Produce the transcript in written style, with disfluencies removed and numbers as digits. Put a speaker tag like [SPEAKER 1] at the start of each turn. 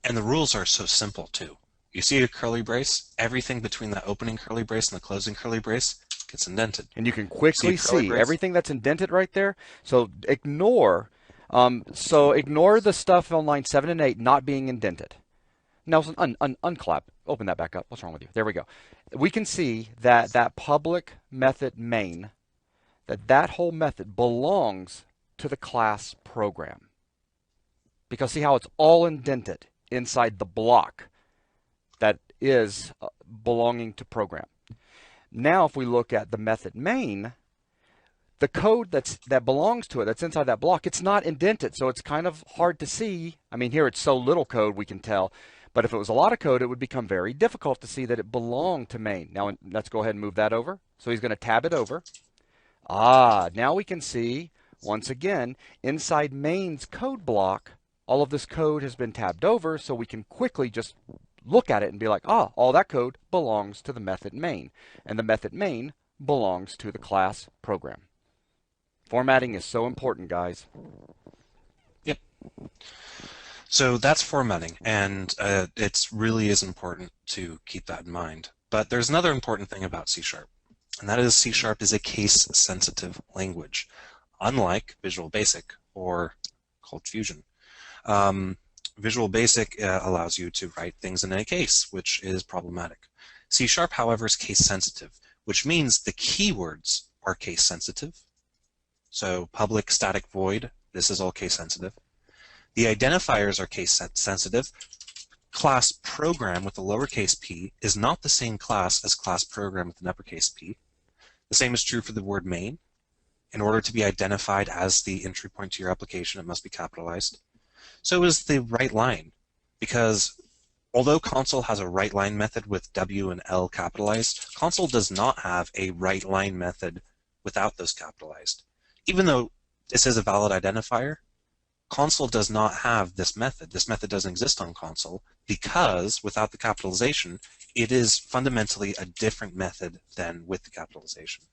[SPEAKER 1] And the rules are so simple too. You see a curly brace, everything between that opening curly brace and the closing curly brace gets indented.
[SPEAKER 2] And you can
[SPEAKER 1] See a
[SPEAKER 2] quickly
[SPEAKER 1] curly
[SPEAKER 2] see
[SPEAKER 1] brace?
[SPEAKER 2] everything that's indented right there. So ignore the stuff on line 7 and 8 not being indented. Nelson, unclap. Open that back up. What's wrong with you? There we go. We can see that that public method main, that whole method belongs to the class program. Because see how it's all indented inside the block that is belonging to program. Now if we look at the method main, the code that belongs to it, that's inside that block, it's not indented, so it's kind of hard to see. I mean, here it's so little code we can tell, but if it was a lot of code, it would become very difficult to see that it belonged to main. Now let's go ahead and move that over. So he's going to tab it over. Now we can see, once again, inside main's code block, all of this code has been tabbed over, so we can quickly just look at it and be like, all that code belongs to the method main, and the method main belongs to the class program. Formatting is so important, guys.
[SPEAKER 1] Yep. So that's formatting, and it really is important to keep that in mind. But there's another important thing about C#, and that is C# is a case-sensitive language, unlike Visual Basic or Cold Fusion. Visual Basic allows you to write things in a case, which is problematic. C#, however, is case-sensitive, which means the keywords are case-sensitive. So public static void, this is all case-sensitive. The identifiers are case-sensitive. Class program with a lowercase p is not the same class as class program with an uppercase p. The same is true for the word main. In order to be identified as the entry point to your application, it must be capitalized. So is the write line, because although console has a write line method with W and L capitalized, console does not have a write line method without those capitalized. Even though this is a valid identifier, console does not have this method. This method doesn't exist on console because without the capitalization, it is fundamentally a different method than with the capitalization.